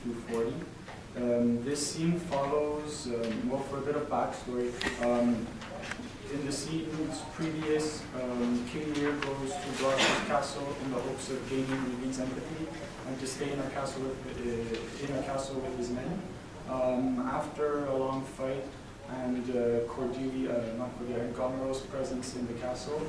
240. This scene follows, well, for a bit of backstory, in the scenes previous, King Lear goes to Gloucester's castle in the hopes of gaining Lear's empathy and to stay in a castle with his men. After a long fight and and Gomero's presence in the castle,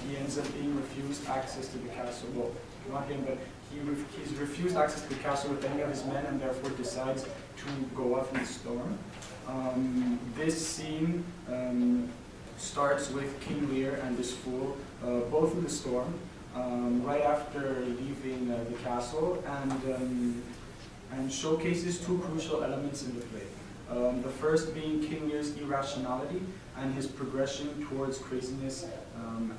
he ends up being refused access to the castle. Well, not him, but he's refused access to the castle with any of his men, and therefore decides to go off in a storm. This scene starts with King Lear and this fool, both in the storm, right after leaving the castle, and showcases two crucial elements in the play. The first being King Lear's irrationality and his progression towards craziness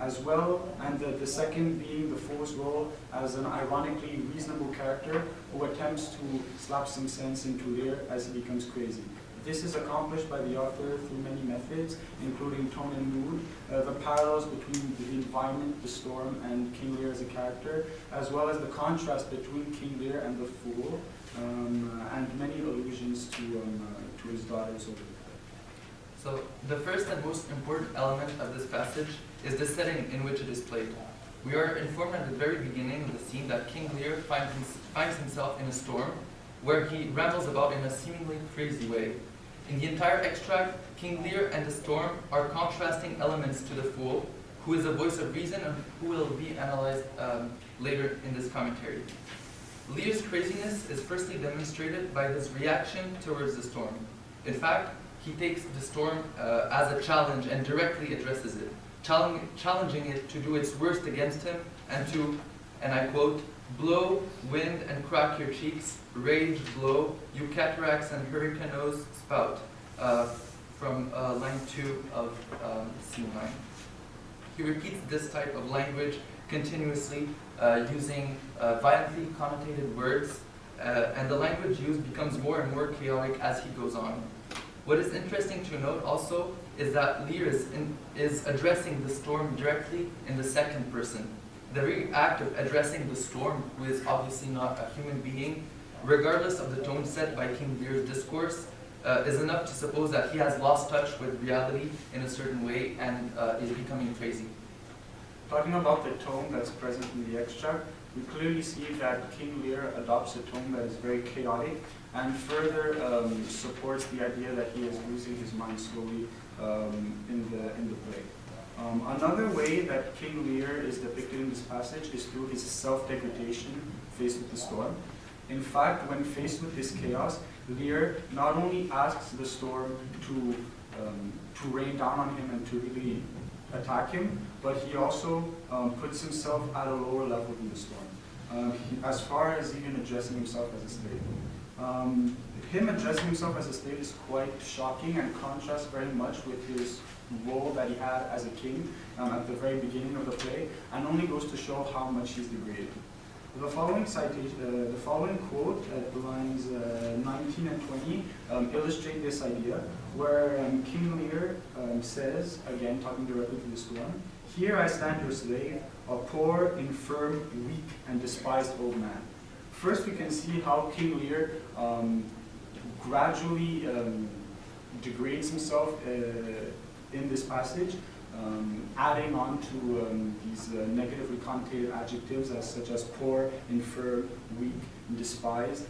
as well, and the second being the fool's role as an ironically reasonable character who attempts to slap some sense into Lear as he becomes crazy. This is accomplished by the author through many methods, including tone and mood, the parallels between the environment, the storm, and King Lear as a character, as well as the contrast between King Lear and the fool, and many allusions to his daughters over the play. So the first and most important element of this passage is the setting in which it is played. We are informed at the very beginning of the scene that King Lear finds himself in a storm, where he rambles about in a seemingly crazy way. In the entire extract, King Lear and the storm are contrasting elements to the fool, who is a voice of reason and who will be analyzed later in this commentary. Lear's craziness is firstly demonstrated by his reaction towards the storm. In fact, he takes the storm as a challenge and directly addresses it, challenging it to do its worst against him and to, and I quote, "Blow, wind, and crack your cheeks, rage, blow, you cataracts and hurricanes spout," from line 2 of scene 9. He repeats this type of language continuously, using violently connotated words, and the language used becomes more and more chaotic as he goes on. What is interesting to note also is that Lear is addressing the storm directly in the second person. The very act of addressing the storm, who is obviously not a human being, regardless of the tone set by King Lear's discourse, is enough to suppose that he has lost touch with reality in a certain way and is becoming crazy. Talking about the tone that's present in the extract, we clearly see that King Lear adopts a tone that is very chaotic and further supports the idea that he is losing his mind slowly in the play. Another way that King Lear is depicted in this passage is through his self-degradation faced with the storm. In fact, when faced with this chaos, Lear not only asks the storm to rain down on him and to really attack him, but he also puts himself at a lower level than the storm, as far as even addressing himself as a slave. Him addressing himself as a slave is quite shocking and contrasts very much with his role that he had as a king at the very beginning of the play, and only goes to show how much he's degraded. The following quote at lines 19 and 20 illustrate this idea, where King Lear says, again talking directly to the storm, "Here I stand your slave, a poor, infirm, weak, and despised old man." First we can see how King Lear gradually degrades himself in this passage, adding on to these negatively connotated adjectives such as poor, infirm, weak, despised,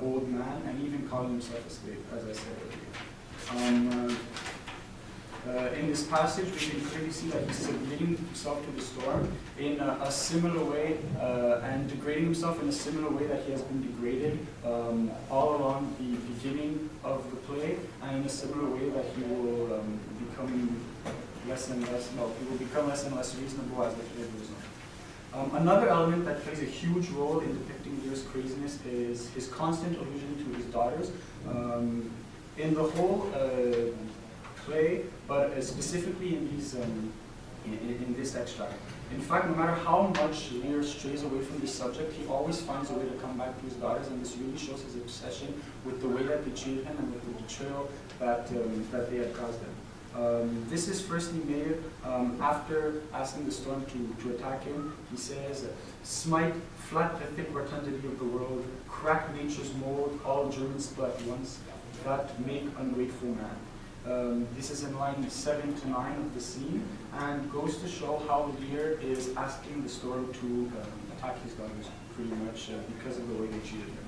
old man, and even calling himself a slave, as I said earlier. In this passage, we can clearly see that he's submitting himself to the storm in a similar way and degrading himself in a similar way that he has been degraded all along the beginning of the play, and in a similar way that he will become less and less reasonable as the play goes on. Another element that plays a huge role in depicting Lear's craziness is his constant allusion to his daughters. In the whole play, but specifically in these in this extract. In fact, no matter how much Lear strays away from this subject, he always finds a way to come back to his daughters, and this really shows his obsession with the way that they treated him and with the betrayal that they had caused him. This is firstly made after asking the storm to attack him. He says, "Smite flat the thick rotundity of the world, crack nature's mold, all Germans but once, that make ungrateful man." This is in line 7 to 9 of the scene, and goes to show how Lear is asking the storm to attack his daughters, pretty much because of the way they treated him.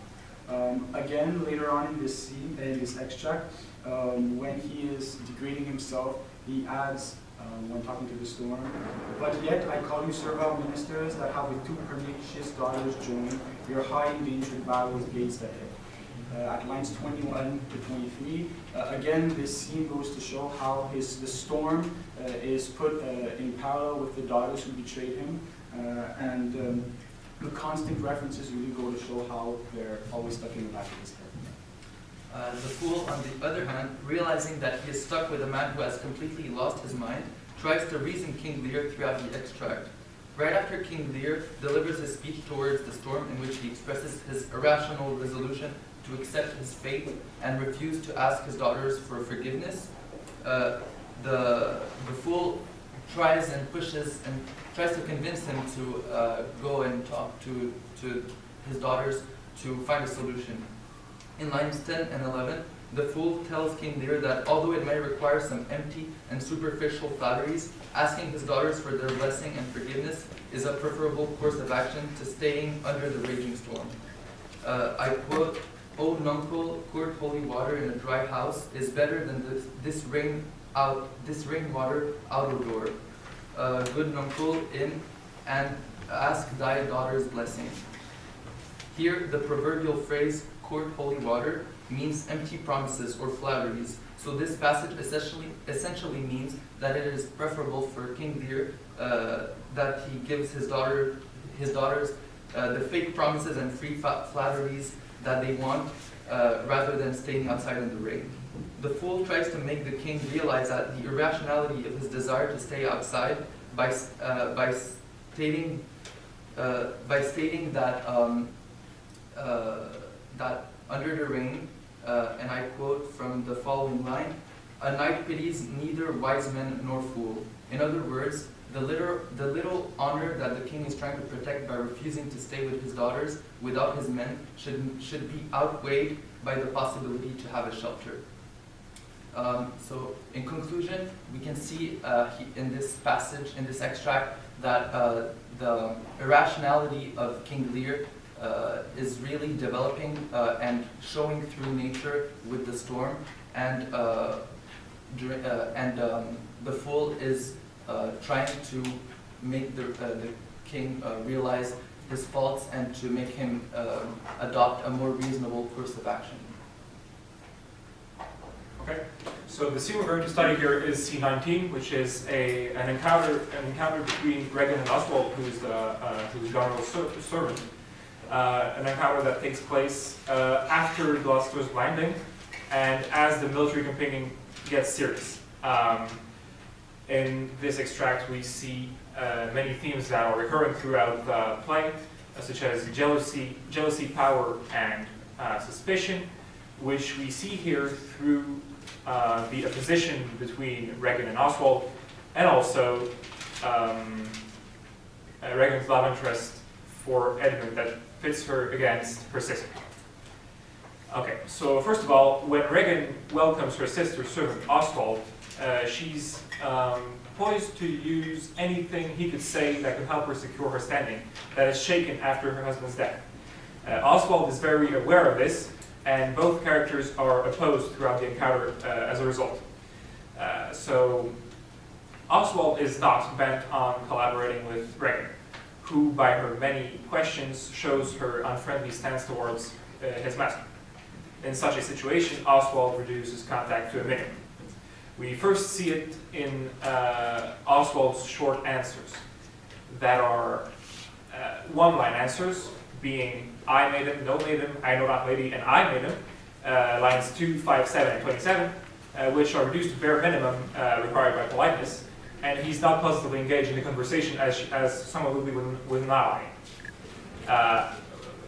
Again, later on in this scene, in this extract, when he is degrading himself, he adds, when talking to the storm, "But yet I call you servile ministers that have with two pernicious daughters joined your high endangered battles gazed ahead." At lines 21 to 23, again, this scene goes to show how the storm is put in parallel with the daughters who betrayed him, and the constant references really go to show how they're always stuck in the back of his head. The fool, on the other hand, realizing that he is stuck with a man who has completely lost his mind, tries to reason King Lear throughout the extract. Right after King Lear delivers his speech towards the storm, in which he expresses his irrational resolution to accept his fate and refuse to ask his daughters for forgiveness, the fool tries and pushes and tries to convince him to go and talk to his daughters to find a solution. In lines 10 and 11, the fool tells King Lear that although it may require some empty and superficial flatteries, asking his daughters for their blessing and forgiveness is a preferable course of action to staying under the raging storm. I quote, "O nuncle, court holy water in a dry house is better than this rain water out of door. Good nuncle, in and ask thy daughter's blessing." Here, the proverbial phrase, "court holy water," means empty promises or flatteries. So this passage essentially means that it is preferable for King Lear that he gives his daughters the fake promises and free flatteries that they want, rather than staying outside in the rain. The fool tries to make the king realize that the irrationality of his desire to stay outside by stating that that under the rain, and I quote from the following line, "A knight pities neither wise man nor fool." In other words, the little honor that the king is trying to protect by refusing to stay with his daughters without his men should be outweighed by the possibility to have a shelter. So in conclusion, we can see in this passage, in this extract, that the irrationality of King Lear is really developing and showing through nature with the storm, and the fool is trying to make the king realize his faults and to make him adopt a more reasonable course of action. Okay, so the scene we're going to study here is scene 19, which is an encounter between Regan and Oswald, who's Donald's servant. An encounter that takes place after Gloucester's landing, and as the military campaign gets serious. In this extract, we see many themes that are recurring throughout the play, such as jealousy, power, and suspicion, which we see here through the opposition between Regan and Oswald, and also Regan's love interest for Edmund that pits her against her sister. Okay, so first of all, when Regan welcomes her sister's servant Oswald, she's poised to use anything he could say that could help her secure her standing that is shaken after her husband's death. Oswald is very aware of this, and both characters are opposed throughout the encounter as a result. So Oswald is not bent on collaborating with Regan, who by her many questions shows her unfriendly stance towards his master. In such a situation, Oswald reduces contact to a minimum. We first see it in Oswald's short answers that are one-line answers, being "I made him," "No made him," "I know not lady," and "I made him," lines 2, 5, 7, and 27, which are reduced to bare minimum required by politeness, and he's not positively engaged in the conversation as someone would be with an ally.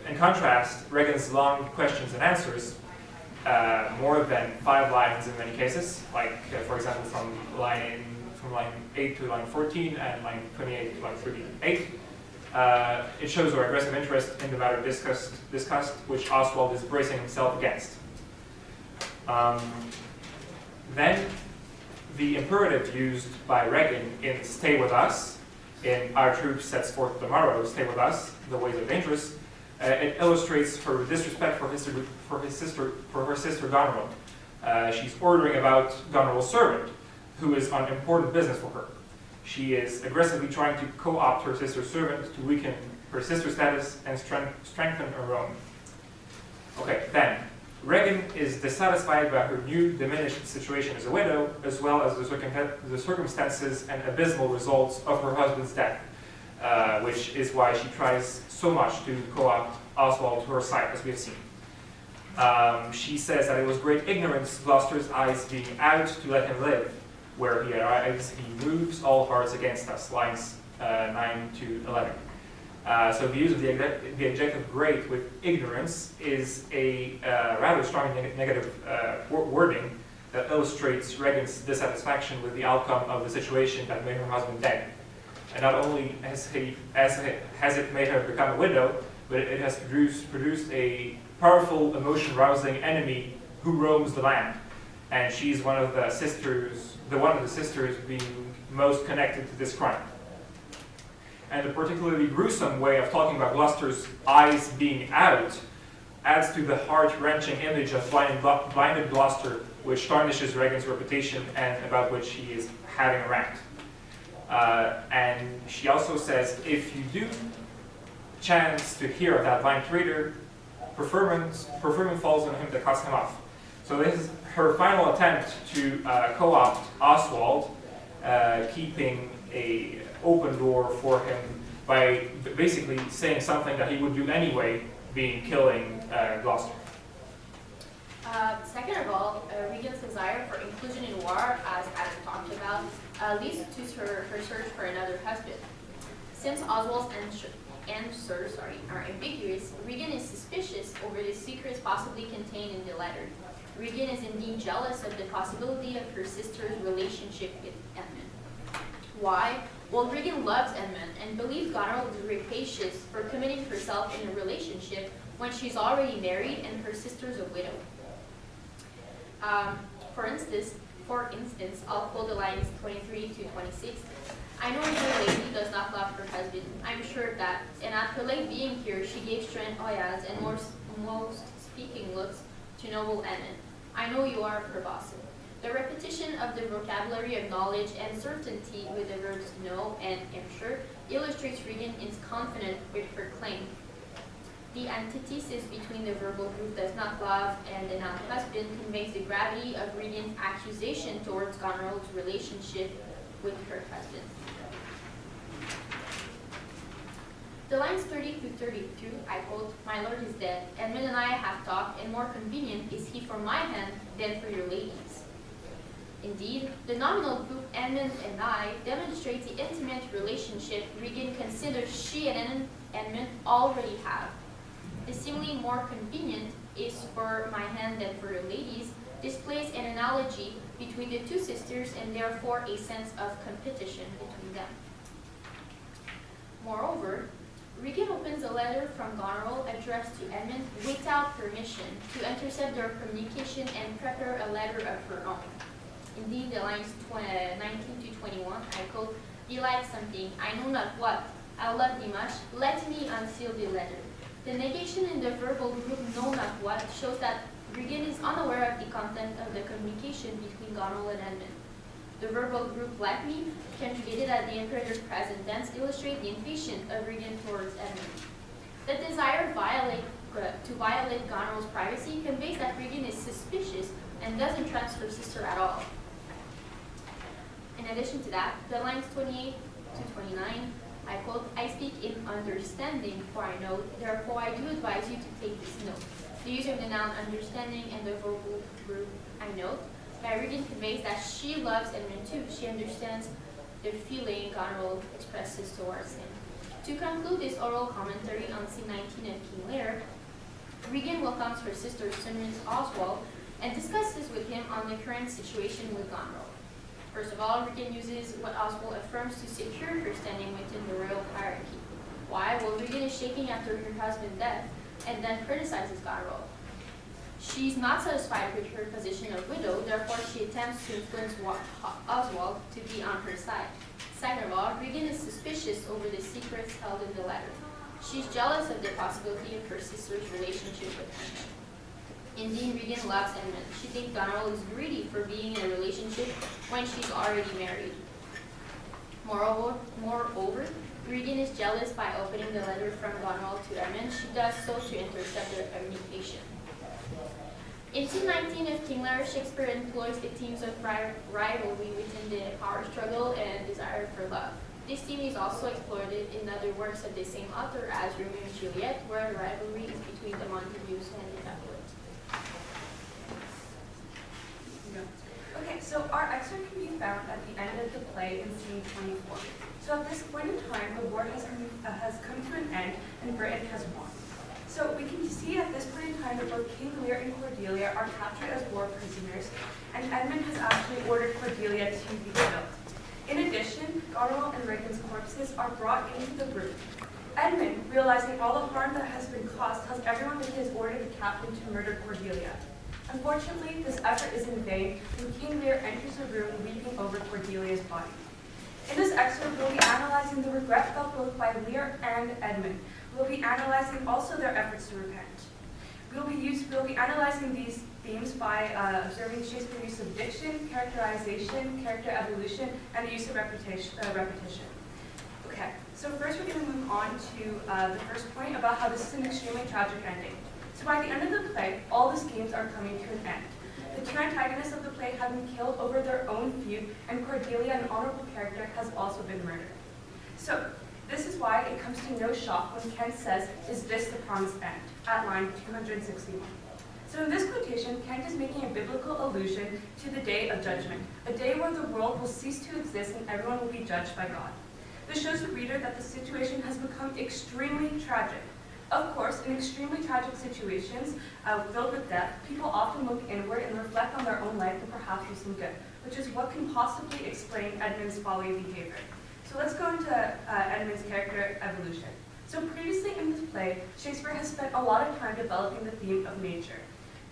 In contrast, Regan's long questions and answers more than 5 lines in many cases, like for example from line 8 to line 14 and line 28 to line 38. It shows her aggressive interest in the matter discussed, which Oswald is bracing himself against. Then the imperative used by Regan in "Stay with us," in "Our troop sets forth tomorrow, stay with us, the ways are dangerous," it illustrates her disrespect for her sister Goneril. She's ordering about Goneril's servant, who is on important business for her. She is aggressively trying to co-opt her sister's servant to weaken her sister's status and strengthen her own. Okay, then, Regan is dissatisfied by her new diminished situation as a widow, as well as the circumstances and abysmal results of her husband's death, which is why she tries so much to co-opt Oswald to her side, as we have seen. She says that it was great ignorance, Gloucester's eyes being out to let him live. Where he arrives, he moves all hearts against us, lines 9 to 11. So the use of the adjective great with ignorance is a rather strong negative wording that illustrates Regan's dissatisfaction with the outcome of the situation that made her husband dead. And not only has it made her become a widow, but it has produced a powerful, emotion-rousing enemy who roams the land. And she's one of the sisters being most connected to this crime. And the particularly gruesome way of talking about Gloucester's eyes being out adds to the heart-wrenching image of blinded Gloucester, which tarnishes Regan's reputation and about which she is having a rant. And she also says, if you do chance to hear of that blind traitor, preferment falls on him that cuts him off. So this is her final attempt to co-opt Oswald, keeping an open door for him by basically saying something that he would do anyway, being killing Gloucester. Second of all, Regan's desire for inclusion in war, as Adam talked about, leads to her search for another husband. Since Oswald's answers are ambiguous, Regan is suspicious over the secrets possibly contained in the letter. Regan is indeed jealous of the possibility of her sister's relationship with Edmund. Why? Well, Regan loves Edmund and believes Goneril is rapacious for committing herself in a relationship when she's already married and her sister's a widow. For instance, I'll quote the lines 23 to 26. I know your lady does not love her husband. I'm sure of that. And at her late being here, she gave strange oyas and most speaking looks to noble Edmund. I know you are her boss. The repetition of the vocabulary of knowledge and certainty with the verbs know and am sure illustrates Regan is confident with her claim. The antithesis between the verbal group does not love and the noun husband conveys the gravity of Regan's accusation towards Goneril's relationship with her husband. The lines 30 to 32, I quote, "My lord is dead. Edmund and I have talked, and more convenient is he for my hand than for your lady's." Indeed, the nominal group Edmund and I demonstrates the intimate relationship Regan considers she and Edmund already have. The simile "more convenient is for my hand than for your lady's" displays an analogy between the two sisters and therefore a sense of competition between them. Moreover, Regan opens a letter from Goneril addressed to Edmund without permission to intercept their communication and prepare a letter of her own. Indeed, the lines 19 to 21, I quote, "Be like something, I know not what, I love thee much, let me unseal the letter." The negation in the verbal group "know not what" shows that Regan is unaware of the content of the communication between Goneril and Edmund. The verbal group "let me," conjugated at the imperative present tense, illustrate the impatience of Regan towards Edmund. The desire to violate Goneril's privacy conveys that Regan is suspicious and doesn't trust her sister at all. In addition to that, the lines 28 to 29, I quote, "I speak in understanding, for I know, therefore I do advise you to take this note." The use of the noun understanding and the verbal group "I note" by Regan conveys that she loves Edmund too. She understands the feeling Goneril expresses towards him. To conclude this oral commentary on scene 19 of King Lear, Regan welcomes her sister Simmons Oswald and discusses with him on the current situation with Goneril. First of all, Regan uses what Oswald affirms to secure her standing within the royal hierarchy. Why? Well, Regan is shaking after her husband's death and then criticizes Goneril. She's not satisfied with her position of widow, therefore she attempts to influence Oswald to be on her side. Second of all, Regan is suspicious over the secrets held in the letter. She's jealous of the possibility of her sister's relationship with Edmund. Indeed, Regan loves Edmund. She thinks Goneril is greedy for being in a relationship when she's already married. Moreover, Regan is jealous by opening the letter from Goneril to Edmund. She does so to intercept their communication. In scene 19 of King Lear, Shakespeare employs the themes of rivalry within the power struggle and desire for love. This theme is also explored in other works of the same author as Romeo and Juliet, where the rivalry is between the Montagues and the Capulets. Okay, so our excerpt can be found at the end of the play in scene 24. So at this point in time, the war has come to an end and Britain has won. So we can see at this point in time that both King Lear and Cordelia are captured as war prisoners, and Edmund has actually ordered Cordelia to be killed. In addition, Goneril and Regan's corpses are brought into the room. Edmund, realizing all the harm that has been caused, tells everyone that he has ordered the captain to murder Cordelia. Unfortunately, this effort is in vain when King Lear enters the room weeping over Cordelia's body. In this excerpt, we'll be analyzing the regret felt both by Lear and Edmund. We'll be analyzing also their efforts to repent. We'll be analyzing these themes by observing Shakespeare's use of diction, characterization, character evolution, and the use of repetition. Okay, so first we're going to move on to the first point about how this is an extremely tragic ending. So by the end of the play, all the schemes are coming to an end. The two antagonists of the play have been killed over their own feud, and Cordelia, an honorable character, has also been murdered. So this is why it comes to no shock when Kent says, "Is this the promised end?" at line 261. So in this quotation, Kent is making a biblical allusion to the day of judgment, a day where the world will cease to exist and everyone will be judged by God. This shows the reader that the situation has become extremely tragic. Of course, in extremely tragic situations filled with death, people often look inward and reflect on their own life and perhaps do some good, which is what can possibly explain Edmund's folly behavior. So let's go into Edmund's character evolution. So previously in this play, Shakespeare has spent a lot of time developing the theme of nature.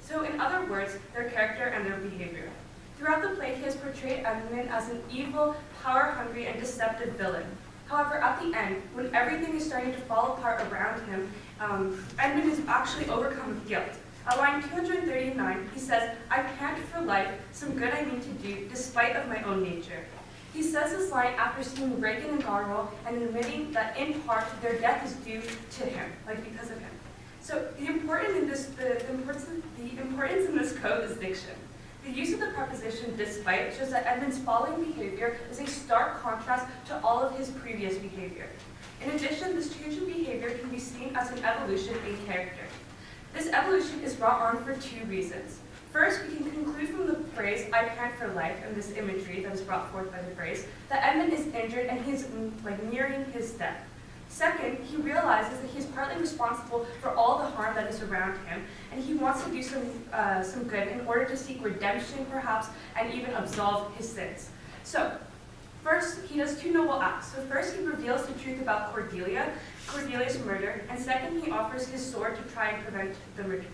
So in other words, their character and their behavior. Throughout the play, he has portrayed Edmund as an evil, power-hungry, and deceptive villain. However, at the end, when everything is starting to fall apart around him, Edmund is actually overcome with guilt. At line 239, he says, "I pant for life, some good I need to do, despite of my own nature." He says this line after seeing Regan and Goneril and admitting that in part their death is due to him, like because of him. So the importance in this quote is diction. The use of the preposition despite shows that Edmund's following behavior is a stark contrast to all of his previous behavior. In addition, this change in behavior can be seen as an evolution in character. This evolution is brought on for two reasons. First, we can conclude from the phrase, "I pant for life," and this imagery that is brought forth by the phrase, that Edmund is injured and he is nearing his death. Second, he realizes that he is partly responsible for all the harm that is around him, and he wants to do some good in order to seek redemption, perhaps, and even absolve his sins. So, first, he does two noble acts. So first, he reveals the truth about Cordelia's murder, and second, he offers his sword to try and prevent the murder.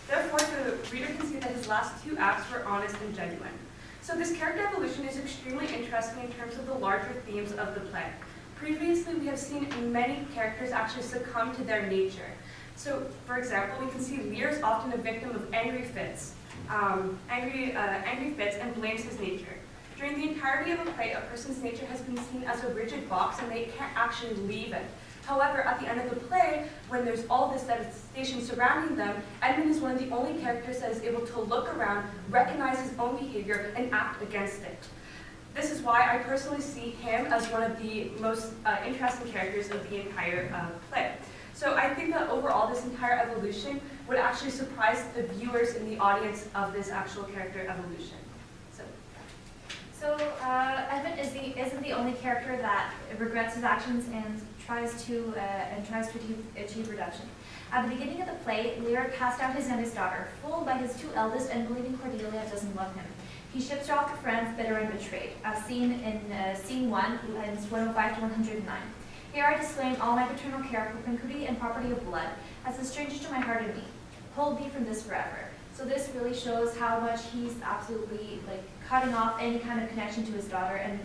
Therefore, the reader can see that his last two acts were honest and genuine. So this character evolution is extremely interesting in terms of the larger themes of the play. Previously, we have seen many characters actually succumb to their nature. So, for example, we can see Lear is often a victim of angry fits and blames his nature. During the entirety of a play, a person's nature has been seen as a rigid box and they can't actually leave it. However, at the end of the play, when there's all this devastation surrounding them, Edmund is one of the only characters that is able to look around, recognize his own behavior, and act against it. This is why I personally see him as one of the most interesting characters of the entire play. So I think that overall, this entire evolution would actually surprise the viewers in the audience of this actual character evolution. So Edmund isn't the only character that regrets his actions and tries to achieve redemption. At the beginning of the play, Lear cast out his youngest daughter, fooled by his two eldest and believing Cordelia doesn't love him. He ships her off to France, bitter and betrayed, as seen in scene 1, lines 105 to 109. Here I disclaim all my paternal care, propinquity, and property of blood, as a stranger to my heart and me. Hold me from this forever. So this really shows how much he's absolutely cutting off any kind of connection to his daughter and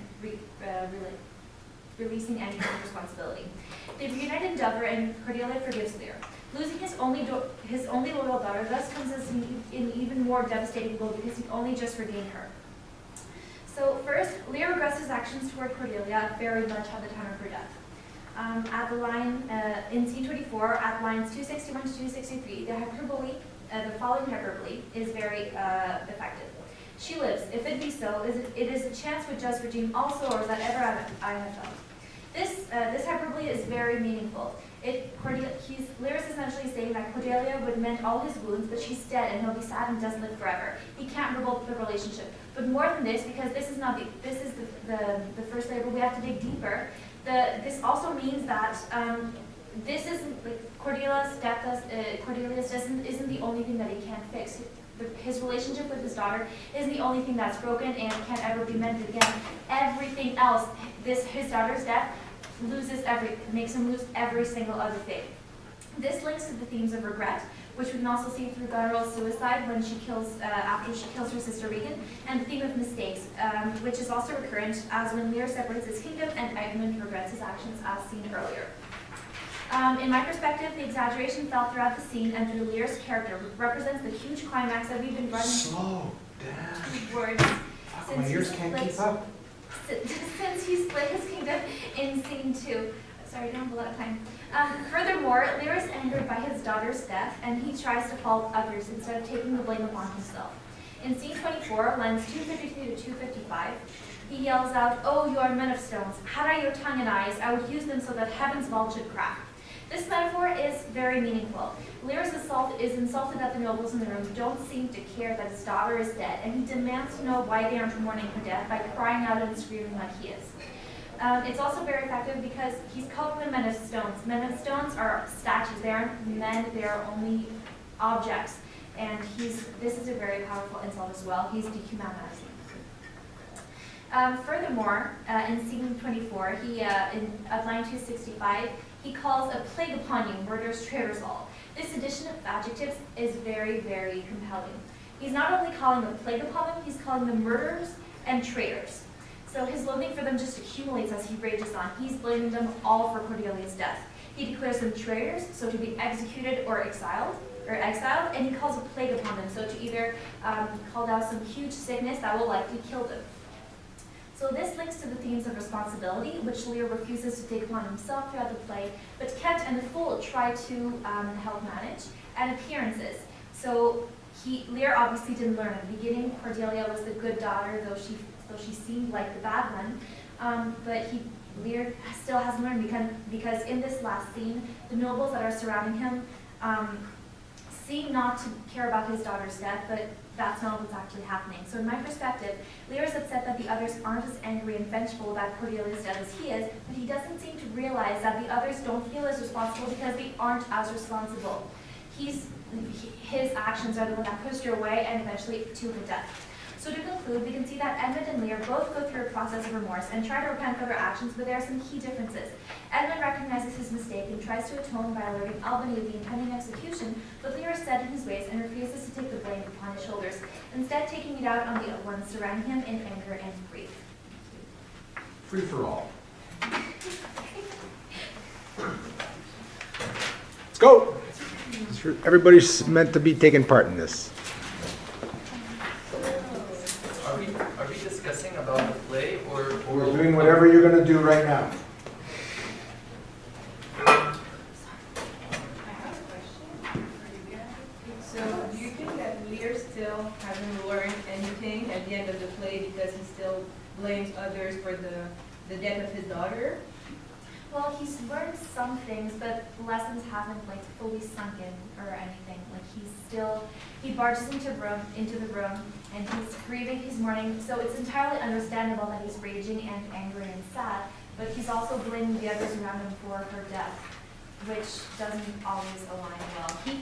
releasing any kind of responsibility. They reunite in Dover, and Cordelia forgives Lear. Losing his only loyal daughter thus comes as an even more devastating blow because he only just regained her. So first, Lear regrets his actions toward Cordelia very much at the time of her death. At the line, in scene 24, at lines 261 to 263, the hyperbole, the following hyperbole is very effective. She lives, if it be so, it is a chance would just redeem all sorrows that ever I have felt. This hyperbole is very meaningful. Lear is essentially saying that Cordelia would mend all his wounds, but she's dead and he'll be sad and desolate forever. He can't revolt the relationship. But more than this, because this is the first layer, but we have to dig deeper. This also means that this isn't Cordelia's death. Isn't the only thing that he can't fix. His relationship with his daughter isn't the only thing that's broken and can't ever be mended again. Everything else, his daughter's death, makes him lose every single other thing. This links to the themes of regret, which we can also see through Goneril's suicide when after she kills her sister Regan, and the theme of mistakes, which is also recurrent as when Lear separates his kingdom and Egmont regrets his actions as seen earlier. In my perspective, the exaggeration felt throughout the scene and through Lear's character represents the huge climax that we've been running Slow down. towards My ears can't keep up. since he split his kingdom in scene 2. Sorry, I don't have a lot of time. Furthermore, Lear is angered by his daughter's death, and he tries to fault others instead of taking the blame upon himself. In scene 24, lines 252 to 255, he yells out, "Oh, you are men of stones. Had I your tongue and eyes, I would use them so that heaven's vault should crack." This metaphor is very meaningful. Lear is insulted that the nobles in the room don't seem to care that his daughter is dead, and he demands to know why they aren't mourning her death by crying out and screaming like he is. It's also very effective because he's calling them men of stones. Men of stones are statues. They aren't men, they are only objects. And this is a very powerful insult as well. He's dehumanizing. Furthermore, in scene 24, at line 265, he calls a plague upon you, murderers, traitors all. This addition of adjectives is very, very compelling. He's not only calling a plague upon them, he's calling them murderers and traitors. So his loathing for them just accumulates as he rages on. He's blaming them all for Cordelia's death. He declares them traitors, so to be executed or exiled, and he calls a plague upon them, so to either call down some huge sickness that will likely kill them. So this links to the themes of responsibility, which Lear refuses to take upon himself throughout the play, but Kent and the Fool try to help manage, and appearances. So Lear obviously didn't learn. At the beginning, Cordelia was the good daughter, though she seemed like the bad one, but Lear still hasn't learned because in this last scene, the nobles that are surrounding him seem not to care about his daughter's death, but that's not what's actually happening. So in my perspective, Lear is upset that the others aren't as angry and vengeful about Cordelia's death as he is, but he doesn't seem to realize that the others don't feel as responsible because they aren't as responsible. His actions are the one that pushed her away and eventually to her death. So to conclude, we can see that Edmund and Lear both go through a process of remorse and try to repent for their actions, but there are some key differences. Edmund recognizes his mistake and tries to atone by alerting Albany of the impending execution, but Lear is set in his ways and refuses to take the blame upon his shoulders, instead taking it out on the ones surrounding him in anger and grief. Free for all. Let's go. Everybody's meant to be taking part in this. Are we discussing about the play or We're doing whatever you're going to do right now. I have a question. So, do you think that Lear still hasn't learned anything at the end of the play because he still blames others for the death of his daughter? Well, he's learned some things, but the lessons haven't fully sunk in or anything. He barges into the room, and he's grieving, he's mourning. So it's entirely understandable that he's raging and angry and sad, but he's also blaming the others around him for her death. which doesn't always align well. He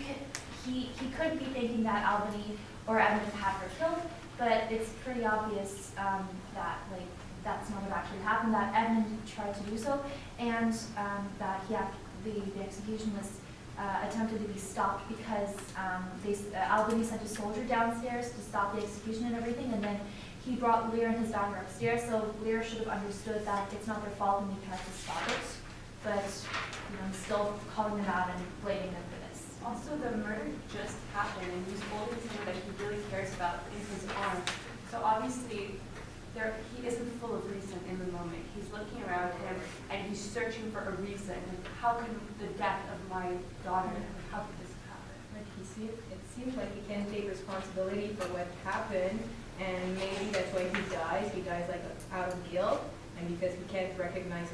could be thinking that Albany or Edmund had her killed, but it's pretty obvious that like that's not what actually happened. That Edmund tried to do so, and that the execution was attempted to be stopped because Albany sent a soldier downstairs to stop the execution and everything, and then he brought Lear and his daughter upstairs. So Lear should have understood that it's not their fault and he tried to stop it, but he's still calling them out and blaming them for this. Also, the murder just happened, and he's holding something that he really cares about in his arm. So obviously, he isn't full of reason in the moment. He's looking around him, and he's searching for a reason. Like, how could the death of my daughter, how could this happen? Like it seems like he can't take responsibility for what happened, and maybe that's why he dies. He dies like out of guilt, and because he can't recognize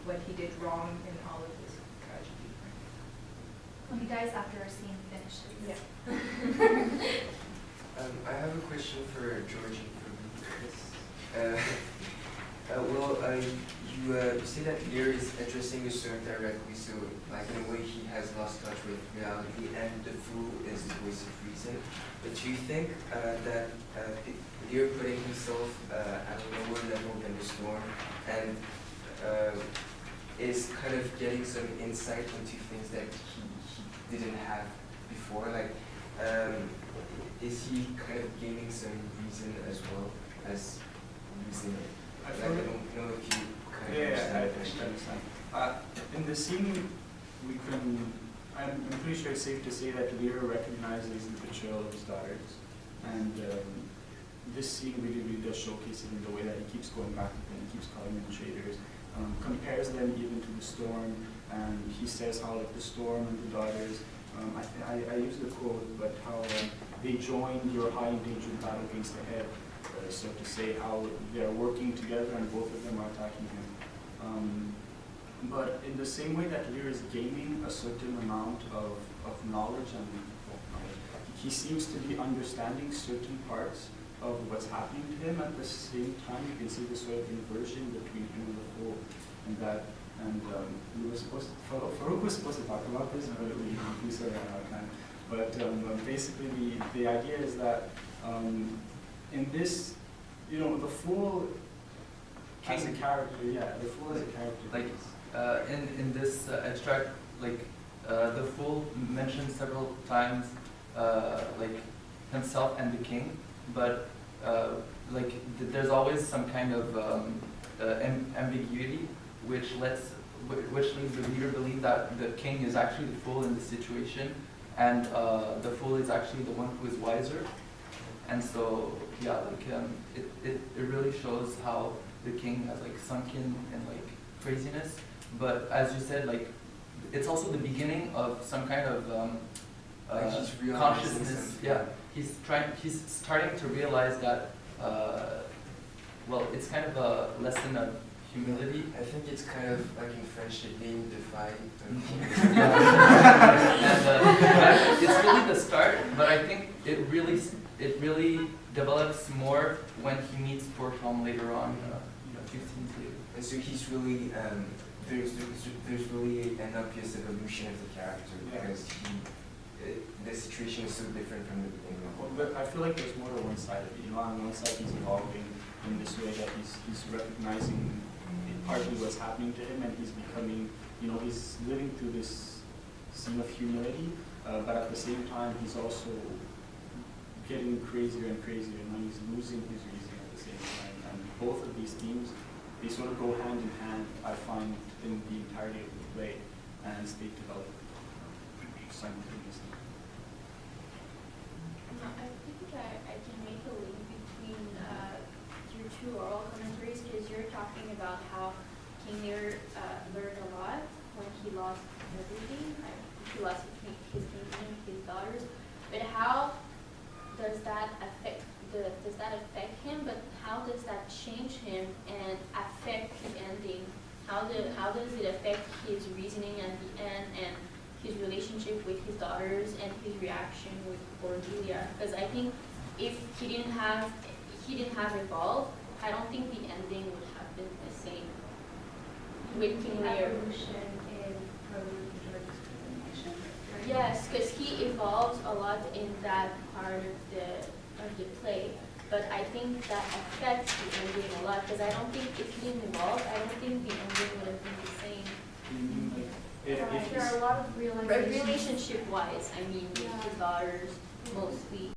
what he did wrong in all of this tragedy. Well, he dies after our scene finishes. Yeah. I have a question for Georgie. You say that Lear is addressing a certain directly, so like in a way he has lost touch with reality, and the fool is the voice of reason. But do you think that Lear putting himself at a lower level than the storm and is kind of getting some insight into things that he didn't have before? Like, is he kind of gaining some reason as well as reason? I Like, I don't know if you kind of I understand. understand. In the scene, I'm pretty sure it's safe to say that Lear recognizes the betrayal of his daughters. And this scene really does showcase it in the way that he keeps going back to them, he keeps calling them traitors, compares them even to the storm, and he says how like the storm and the daughters, I use the quote, but how they joined your high endangered battle against the head. So to say how they are working together and both of them are attacking him. But in the same way that Lear is gaining a certain amount of knowledge and he seems to be understanding certain parts of what's happening to him. At the same time, you can see this sort of inversion between him and the fool, we were supposed to, Farouk was supposed to talk about this, but we sort of ran out of time. But basically, the idea is that in this, the fool as a character, the fool as a character. Like in this extract, like the fool mentioned several times, like himself and the king, but there's always some kind of ambiguity, which leads the reader believe that the king is actually the fool in the situation, and the fool is actually the one who is wiser. And so, it really shows how the king has sunken in craziness. But as you said, it's also the beginning of some kind of He's realizing consciousness. something. Yeah, he's starting to realize that. It's kind of a lesson of humility. I think it's kind of like in French, the name defied. And it's really the start, but I think it really develops more when he meets Portholm later on, a few scenes later. And so he's really, there's really an obvious evolution of the character because the situation is so different from the beginning. But I feel like there's more to one side of it. On one side, he's evolving in this way that he's recognizing partly what's happening to him, and he's becoming, he's living through this scene of humility. But at the same time, he's also getting crazier and crazier, and he's losing his reason at the same time. And both of these themes, they sort of go hand in hand, I find, in the entirety of the play, and they develop simultaneously. I think I can make a link between your two oral commentaries, because you're talking about how King Lear learned a lot when he lost everything. He lost his kingdom, his daughters. But how does that affect him? But how does that change him and affect the ending? How does it affect his reasoning at the end and his relationship with his daughters and his reaction with Cordelia? Because I think if he didn't have evolved, I don't think the ending would have been the same with King Lear. Evolution in Farouk and George Yes, because he evolves a lot in that part of the play. But I think that affects the ending a lot, because I don't think if he didn't evolve, I don't think the ending would have been the same. Like, if There he's are a lot of realizations. Relationship-wise, I mean, with his daughters mostly.